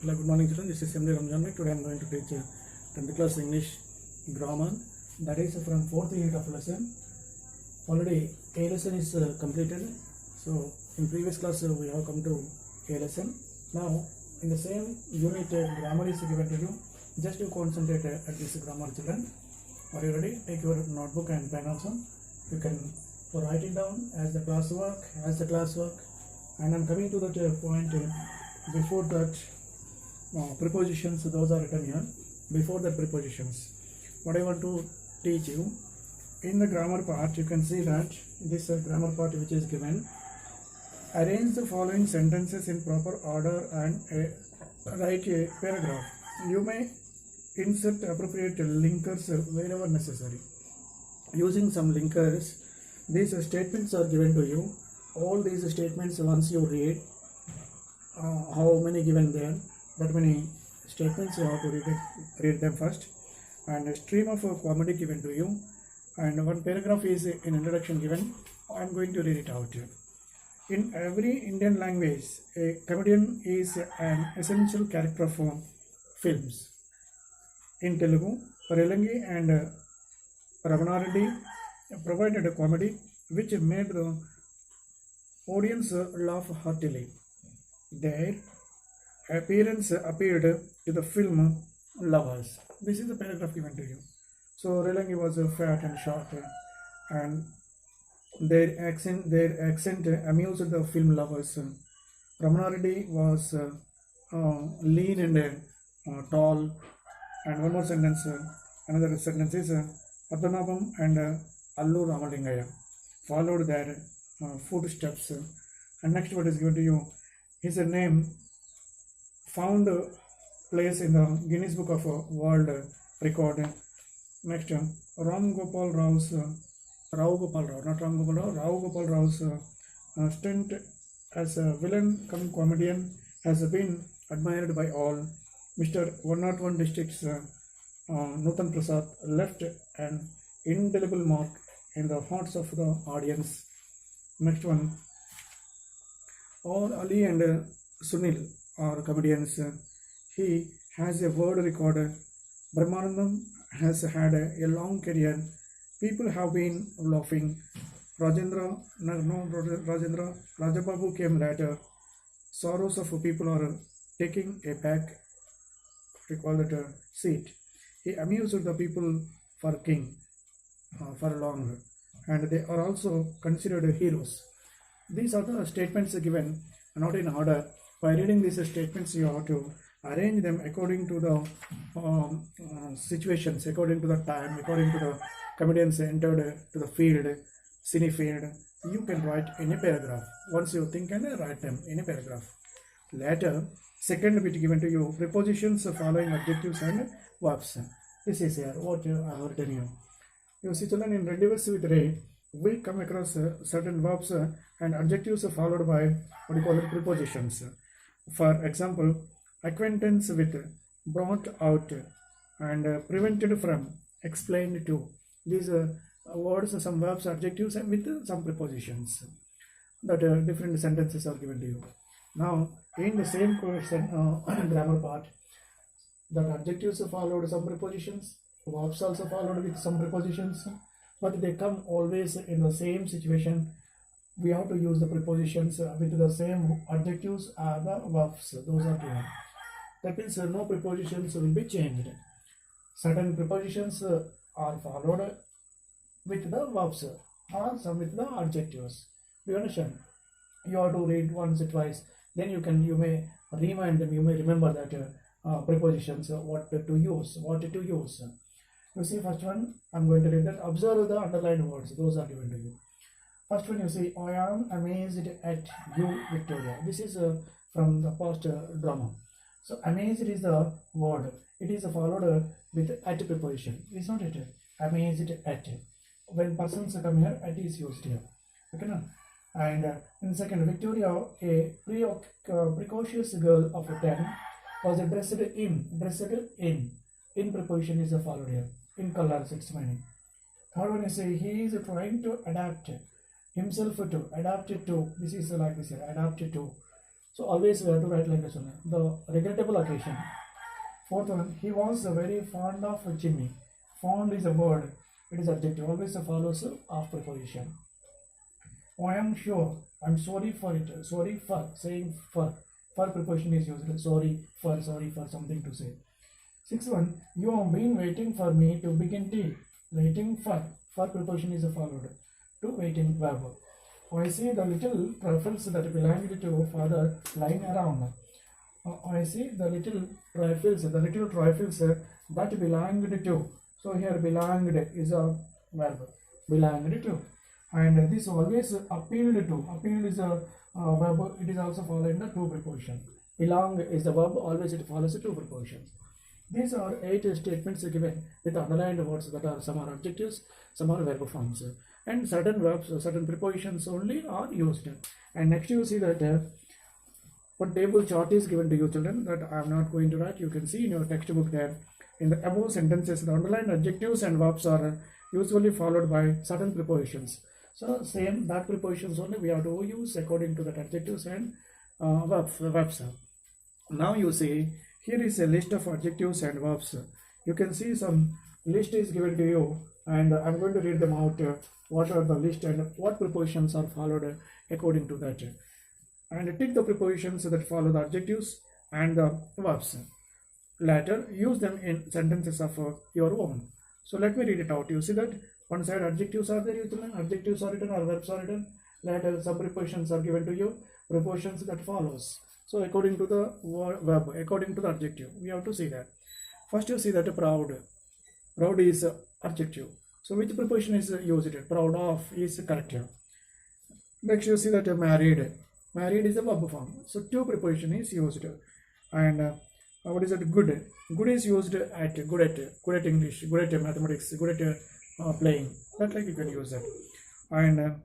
Hello, good morning children. This is Semli Ramjan. Today I am going to teach 10th class English grammar. That is from 4th unit of lesson. Already A lesson is completed. So in previous class we have come to A lesson. Now in the same unit grammar is given to you. Just to concentrate at this grammar children. Are you ready? Take your notebook and pen also. You can write it down as the classwork. And I am coming to that point before that. Prepositions, those are written here. Before the prepositions, what I want to teach you in the grammar part, you can see that this grammar part which is given. Arrange the following sentences in proper order and write a paragraph. You may insert appropriate linkers wherever necessary. Using some linkers, these statements are given to you. All these statements, once you read, how many given there, that many statements you have to read them first, and a stream of comedy given to you, and one paragraph is an introduction given. I am going to read it out. In every Indian language, a comedian is an essential character of films. In Telugu, Relangi and Ravana Reddy provided a comedy which made the audience laugh heartily. Their appearance appeared to the film lovers. This is the paragraph given to you. So Relangi was fat and short, and their accent amused the film lovers. Ramana Reddy was lean and tall. And one more sentence, another sentence is Padmanabham and Allu Ramalingaya followed their footsteps. And next word is given to you. His name found place in the Guinness Book of World Record. Next, Ram Gopal Rao's stint as a villain come comedian has been admired by all. Mr. 101 District's Nutan Prasad left an indelible mark in the hearts of the audience. Next one, all Ali and Sunil are comedians. He has a world record. Brahmanandam has had a long career. People have been laughing. Rajababu came later. Sorrows of people are taking a back, we call it a seat. He amused the people for long, and they are also considered heroes. These are the statements given, not in order. By reading these statements, you have to arrange them according to the situations, according to the time, according to the comedians entered to the field, cine field. You can write in a paragraph. Once you think and write them in a paragraph. Later, second bit given to you, prepositions following adjectives and verbs. This is here what I have written here. You see, children, in Redivers with Ray, we come across certain verbs and adjectives followed by what you call it prepositions. For example, acquaintance with, brought out, and prevented from, explained to. These words, some verbs, adjectives, and with some prepositions. That different sentences are given to you. Now, in the same question, grammar part, that adjectives followed some prepositions, verbs also followed with some prepositions, but they come always in the same situation. We have to use the prepositions with the same adjectives or the verbs. Those are given. That means no prepositions will be changed. Certain prepositions are followed with the verbs or some with the adjectives. Do you understand? You have to read once or twice. Then you may remind them. You may remember that prepositions, what to use. You see, first one, I'm going to read that. Observe the underlined words. Those are given to you. First one, you see, I am amazed at you, Victoria. This is from the past drama. So, amazed is the word. It is followed with at preposition. It's not it. Amazed at. When persons come here, at is used here. Okay, now? And in second, Victoria, a precocious girl of 10, was dressed in. In preposition is followed here. In colors, it's meaning. Third one is he is trying to adapt himself to, adapt to. This is like this here, adapt to. So always we have to write like this one. The regrettable occasion. Fourth one, he was very fond of Jimmy. Fond is a word. It is adjective. Always follows of preposition. I am sure. I'm sorry for it. Sorry for. Saying for. For preposition is used. Sorry for something to say. Sixth one, you have been waiting for me to begin tea. Waiting for. For preposition is followed. To waiting verb. I see the little truffles that belonged to father lying around. I see the little trifles that belonged to. So here belonged is a verb. Belonged to. And this always appealed to. Appealed is a verb. It is also followed in the two preposition. Belong is the verb. Always it follows the two prepositions. These are 8 statements given with underlined words that are some are adjectives, some are verb forms. And certain verbs, certain prepositions only are used. And next you see that one table chart is given to you children that I am not going to write. You can see in your textbook there. In the above sentences, the underlined adjectives and verbs are usually followed by certain prepositions. So same that prepositions only we have to use according to that adjectives and verbs. Now you see here is a list of adjectives and verbs. You can see some list is given to you and I am going to read them out. What are the list and what prepositions are followed according to that. And tick the prepositions that follow the adjectives and the verbs. Later, use them in sentences of your own. So let me read it out. You see that one side adjectives are there, adjectives are written or verbs are written. Later, some prepositions are given to you, prepositions that follows. So according to the verb, according to the adjective, we have to see that. First you see that proud. Proud is adjective. So which preposition is used? Proud of is correct here. Next you see that married. Married is a verb form. So two preposition is used. And what is it? Good. Good is used at good at English, good at mathematics, good at playing. That like you can use that. And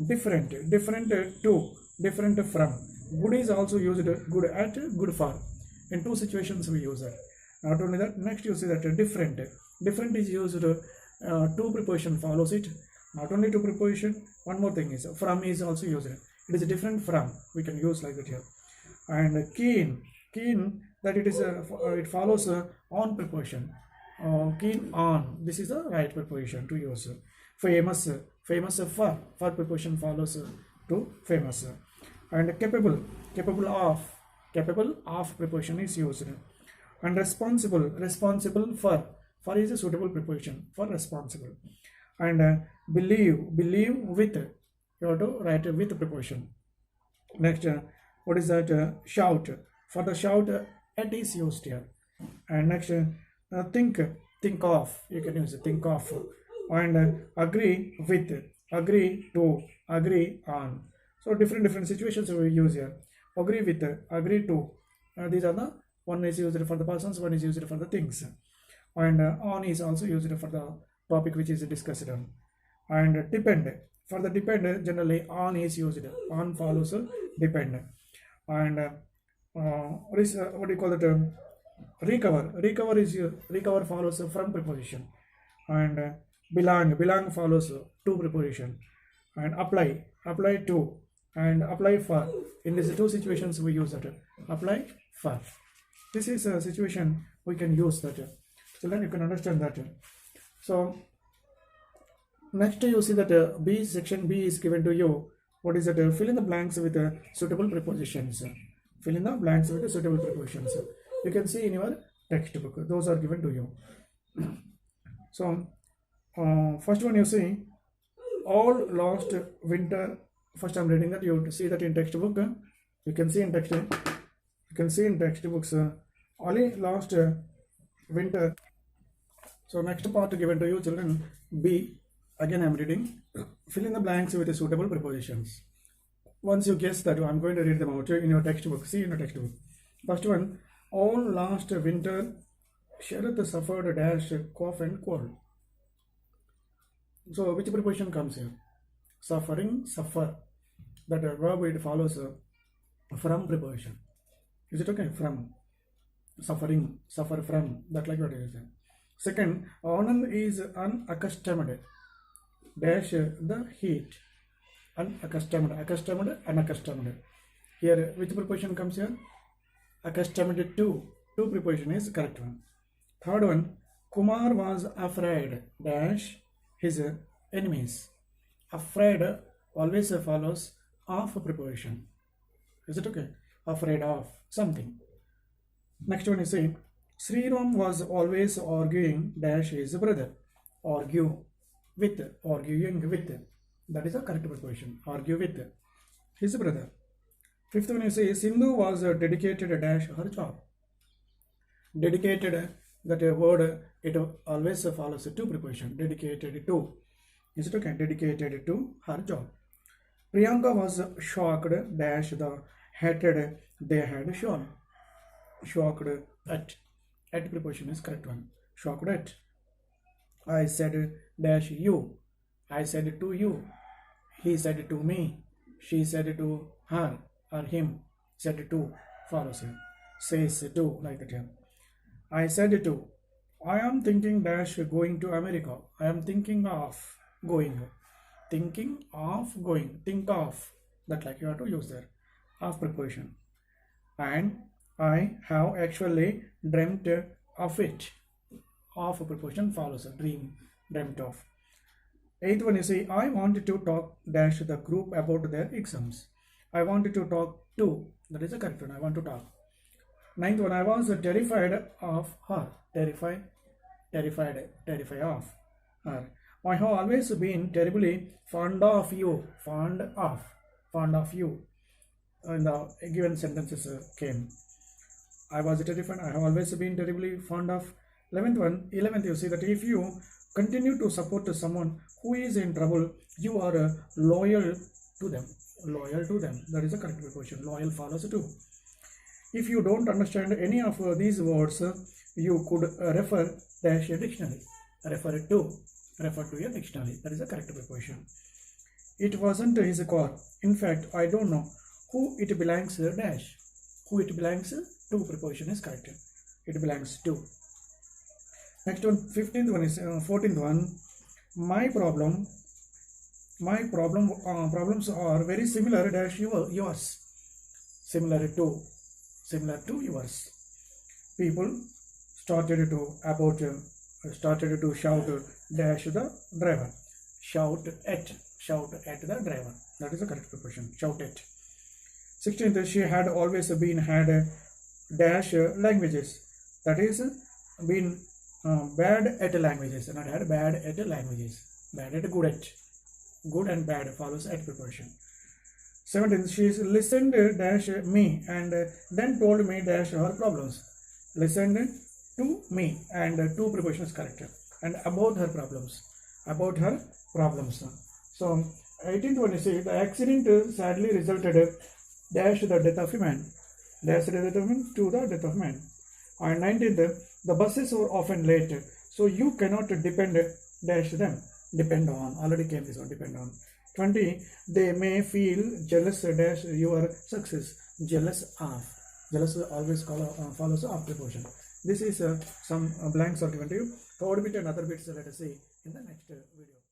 different to, different from. Good is also used good at, good for. In two situations we use that. Not only that, next you see that different. Different is used, two preposition follows it. Not only two preposition, one more thing is from is also used. It is different from. We can use like that here. And keen that it is it follows on preposition. Keen on. This is the right preposition to use. Famous for preposition follows to famous. And capable of preposition is used. And responsible for is a suitable preposition for responsible. And believe with, you have to write with preposition. Next what is that? Shout. For the shout at is used here. And next think of, you can use think of. And agree with, agree to, agree on. So different situations we use here. Agree with, agree to. These are the one is used for the persons, one is used for the things. And on is also used for the topic which is discussed on. And depend. For the depend, generally on is used. On follows depend. And what do you call the term? Recover follows from preposition. And belong follows to preposition. And apply to and apply for. In these two situations we use that. Apply for. This is a situation we can use that. So then you can understand that. So next you see that section B is given to you. What is it? Fill in the blanks with suitable prepositions. Fill in the blanks with suitable prepositions. You can see in your textbook. Those are given to you. So first one you see, all last winter. First I'm reading that. You have to see that in textbook. You can see in textbooks. Only last winter. So next part given to you children, B. Again I am reading. Fill in the blanks with suitable prepositions. Once you guess that, I am going to read them out in your textbook. See in your textbook. First one, all last winter Sharath suffered a dash cough and cold. So which preposition comes here? Suffering, suffer. That verb it follows from preposition. Is it okay? From. Suffering, suffer from. That like what it is. Second, Anand is unaccustomed. Dash the heat. Unaccustomed, unaccustomed. Here, which preposition comes here? Accustomed to. To preposition is correct one. Third one, Kumar was afraid dash his enemies. Afraid always follows of preposition. Is it okay? Afraid of something. Next one is saying Sriram was always arguing dash his brother. Argue with, arguing with. That is a correct preposition. Argue with his brother. Fifth one is Sindhu was dedicated dash her job. Dedicated, that word, it always follows two preposition. Dedicated to. Is it okay? Dedicated to her job. Priyanka was shocked dash the hatred they had shown. Shocked at. At preposition is correct one. Shocked at. I said dash you. I said to you. He said to me. She said to her or him. Said to follows here. Says to, like that here. I said to. I am thinking dash going to America. I am thinking of going. Thinking of going. Think of. That like you have to use there. Of preposition. And I have actually dreamt of it. Of a preposition follows a dream, dreamt of. Eighth one is I wanted to talk dash the group about their exams. I wanted to talk to. That is a correct one. I want to talk. Ninth one, I was terrified of her. Terrified of her. I have always been terribly fond of you. Fond of you. In the given sentences came. I was terrified. I have always been terribly fond of. 11th, you see that if you continue to support someone who is in trouble, you are loyal to them. Loyal to them. That is the correct preposition. Loyal follows too. If you don't understand any of these words, you could refer dash a dictionary. Refer to a dictionary. That is the correct preposition. It wasn't his car. In fact, I don't know who it belongs dash. Who it belongs to preposition is correct. It belongs to. Next one, 15th one is 14th one. My problems are very similar dash yours. Similar to yours. People started to shout dash the driver. Shout at the driver. That is the correct preposition. Shout at. 16th, she had always had dash languages. That is been bad at languages. Not had bad at languages. Bad at good at. Good and bad follows at preposition. 17th, she listened dash me and then told me dash her problems. Listened to me and to preposition is correct. And about her problems. So 18th one is the accident sadly resulted dash the death of a man. Dash the death of man to the death of man. And 19th, the buses were often late, so you cannot depend dash them. Depend on. Already came this one. Depend on. 20, they may feel jealous dash your success. Jealous of. Jealous always follows of preposition. This is some blanks are given to you. Third bit and other bits let us see in the next video.